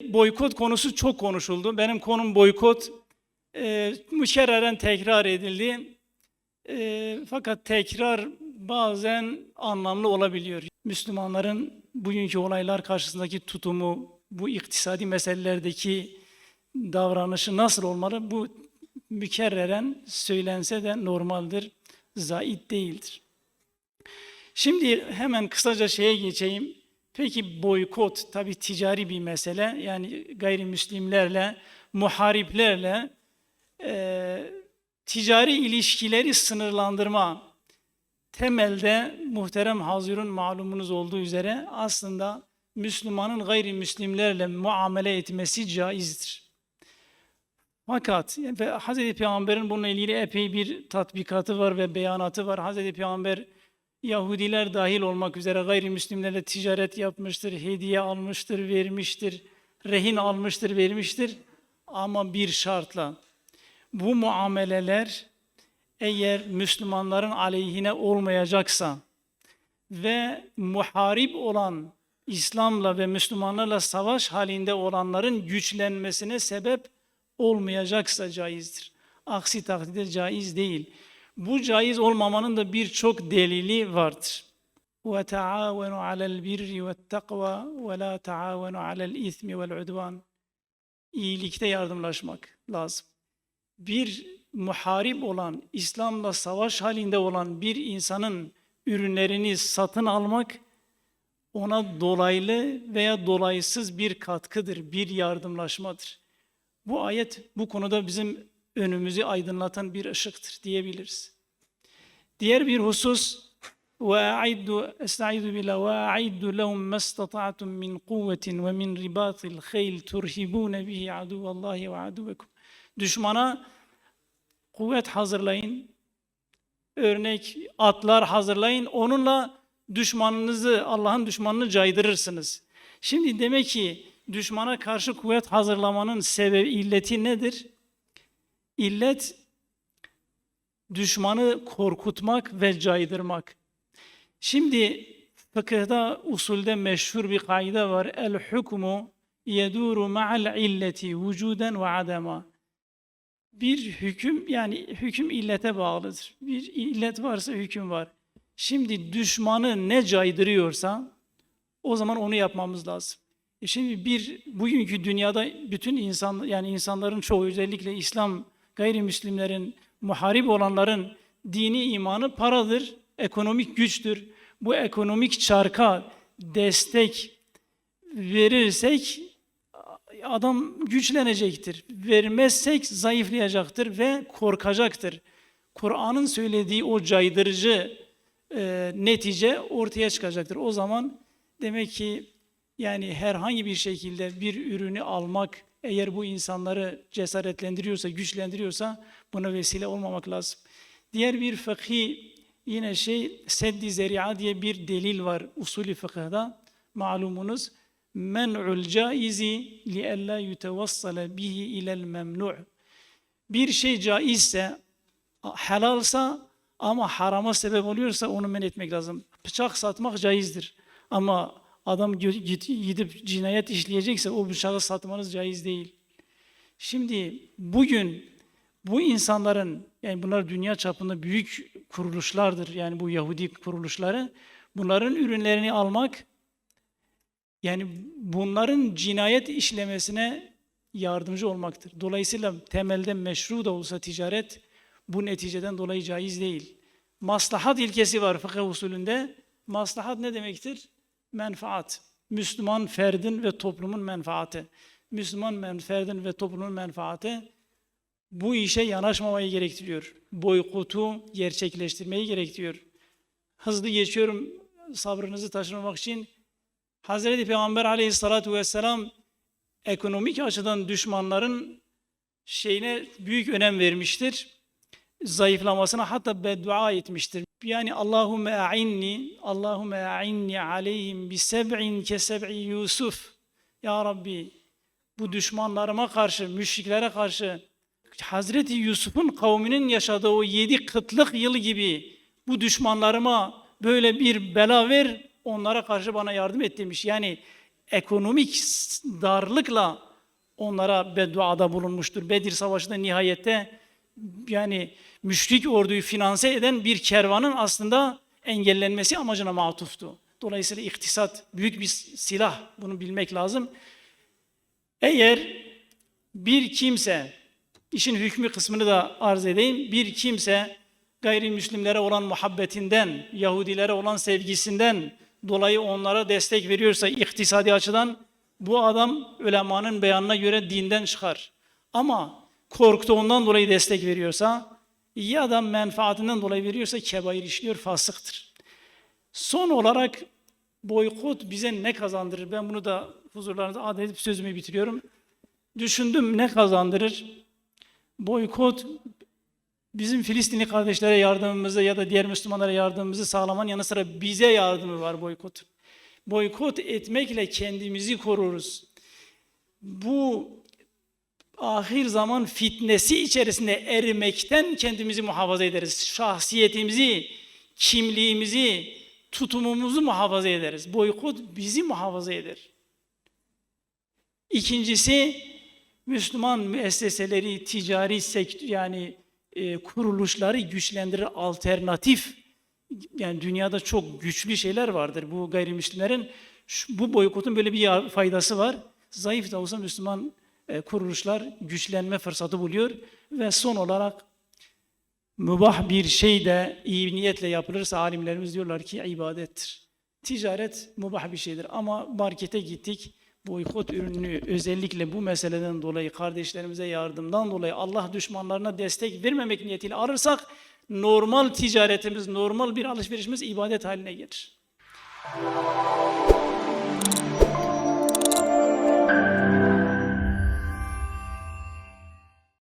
Boykot konusu çok konuşuldu. Benim konum boykot. Mükerreren tekrar edildi. Fakat tekrar bazen anlamlı olabiliyor. Müslümanların bugünkü olaylar karşısındaki tutumu, bu iktisadi meselelerdeki davranışı nasıl olmalı? Bu mükerreren söylense de normaldir, zait değildir. Şimdi hemen kısaca şeye geçeyim. Peki boykot tabii ticari bir mesele. Yani gayrimüslimlerle, muhariplerle ticari ilişkileri sınırlandırma. Temelde muhterem hazirun malumunuz olduğu üzere aslında Müslümanın gayrimüslimlerle muamele etmesi caizdir. Fakat Hz. Peygamber'in bununla ilgili epey bir tatbikatı var ve beyanatı var. Hz. Peygamber Yahudiler dahil olmak üzere gayrimüslimlerle ticaret yapmıştır, hediye almıştır, vermiştir, rehin almıştır, vermiştir. Ama bir şartla, bu muameleler eğer Müslümanların aleyhine olmayacaksa ve muharip olan, İslam'la ve Müslümanlarla savaş halinde olanların güçlenmesine sebep olmayacaksa caizdir. Aksi takdirde caiz değil. Bu caiz olmamanın da birçok delili vardır. وَتَعَاوَنُوا عَلَى الْبِرِّ وَالتَّقْوَى وَلَا تَعَاوَنُوا عَلَى الْاِثْمِ وَالْعُدْوَانِ İyilikte yardımlaşmak lazım. Bir muharip olan, İslam'la savaş halinde olan bir insanın ürünlerini satın almak, ona dolaylı veya dolaysız bir katkıdır, bir yardımlaşmadır. Bu ayet bu konuda bizim önümüzü aydınlatan bir ışıktır diyebiliriz. Diğer bir husus وَاَعِدُّ لَهُمْ مَا اسْتَطَعْتُمْ مِنْ قُوَّةٍ وَمِنْ رِبَاطِ الْخَيْلِ تُرْهِبُونَ بِهِ عَدُوَّ اللّٰهِ وَعَدُوَّكُمْ Düşmana kuvvet hazırlayın, örnek atlar hazırlayın, onunla düşmanınızı, Allah'ın düşmanını caydırırsınız. Şimdi demek ki düşmana karşı kuvvet hazırlamanın sebebi, illeti nedir? İllet, düşmanı korkutmak ve caydırmak. Şimdi fıkıhta, usulde meşhur bir kaide var. El-hukmu yeduru ma'al illeti vücuden ve adema. Bir hüküm, yani hüküm illete bağlıdır. Bir illet varsa hüküm var. Şimdi düşmanı ne caydırıyorsa o zaman onu yapmamız lazım. Şimdi bugünkü dünyada bütün insanların çoğu, özellikle İslam gayrimüslimlerin, muharip olanların dini imanı paradır, ekonomik güçtür. Bu ekonomik çarka destek verirsek adam güçlenecektir. Vermezsek zayıflayacaktır ve korkacaktır. Kur'an'ın söylediği o caydırıcı netice ortaya çıkacaktır. O zaman demek ki yani herhangi bir şekilde bir ürünü almak eğer bu insanları cesaretlendiriyorsa, güçlendiriyorsa buna vesile olmamak lazım. Diğer bir fıkhi yine Sedd-i Zeri'a diye bir delil var usulü fıkıhda malumunuz. Men'ul caizi li'ella yutevassale bihi ilel memnu'. Bir şey caizse, helalsa ama harama sebep oluyorsa onu men etmek lazım. Bıçak satmak caizdir. Ama adam gidip cinayet işleyecekse o bıçağı satmanız caiz değil. Şimdi bugün bu insanların, yani bunlar dünya çapında büyük kuruluşlardır. Yani bu Yahudi kuruluşları, bunların ürünlerini almak, yani bunların cinayet işlemesine yardımcı olmaktır. Dolayısıyla temelde meşru da olsa ticaret bu neticeden dolayı caiz değil. Maslahat ilkesi var fıkıh usulünde. Maslahat ne demektir? Menfaat. Müslüman ferdin ve toplumun menfaati. Müslüman ferdin ve toplumun menfaati bu işe yanaşmamayı gerektiriyor. Boykotu gerçekleştirmeyi gerektiriyor. Hızlı geçiyorum sabrınızı taşırmamak için. Hazreti Peygamber aleyhissalatu vesselam ekonomik açıdan düşmanların büyük önem vermiştir. Zayıflamasına hatta beddua etmiştir. Yani Allahümme a'inni aleyhim bi seb'in ke seb'i Yusuf. Ya Rabbi bu düşmanlarıma karşı, müşriklere karşı Hazreti Yusuf'un kavminin yaşadığı o 7 kıtlık yılı gibi bu düşmanlarıma böyle bir bela ver, onlara karşı bana yardım et demiş. Yani ekonomik darlıkla onlara bedduada bulunmuştur. Bedir Savaşı'nda nihayette yani müşrik orduyu finanse eden bir kervanın aslında engellenmesi amacına matuftu. Dolayısıyla iktisat büyük bir silah, bunu bilmek lazım. Eğer bir kimse, işin hükmü kısmını da arz edeyim, bir kimse gayrimüslimlere olan muhabbetinden, Yahudilere olan sevgisinden dolayı onlara destek veriyorsa iktisadi açıdan, bu adam ulemanın beyanına göre dinden çıkar. Ama korktuğundan dolayı destek veriyorsa ya da menfaatinden dolayı veriyorsa kebair işliyor, fasıktır. Son olarak boykot bize ne kazandırır? Ben bunu da huzurlarınıza ad edip sözümü bitiriyorum. Düşündüm, ne kazandırır? Boykot bizim Filistinli kardeşlere yardımımızı ya da diğer Müslümanlara yardımımızı sağlamanın yanı sıra bize yardımı var boykot. Boykot etmekle kendimizi koruruz. Bu ahir zaman fitnesi içerisinde erimekten kendimizi muhafaza ederiz. Şahsiyetimizi, kimliğimizi, tutumumuzu muhafaza ederiz. Boykot bizi muhafaza eder. İkincisi, Müslüman müesseseleri, ticari sektör yani kuruluşları güçlendirir, alternatif. Yani dünyada çok güçlü şeyler vardır bu gayrimüslimlerin. Bu boykotun böyle bir faydası var. Zayıf da olsa Müslüman kuruluşlar güçlenme fırsatı buluyor. Ve son olarak mübah bir şey de iyi niyetle yapılırsa alimlerimiz diyorlar ki ibadettir. Ticaret mübah bir şeydir ama markete gittik, boykot ürünü özellikle bu meseleden dolayı kardeşlerimize yardımdan dolayı Allah düşmanlarına destek vermemek niyetiyle alırsak normal ticaretimiz, normal bir alışverişimiz ibadet haline gelir.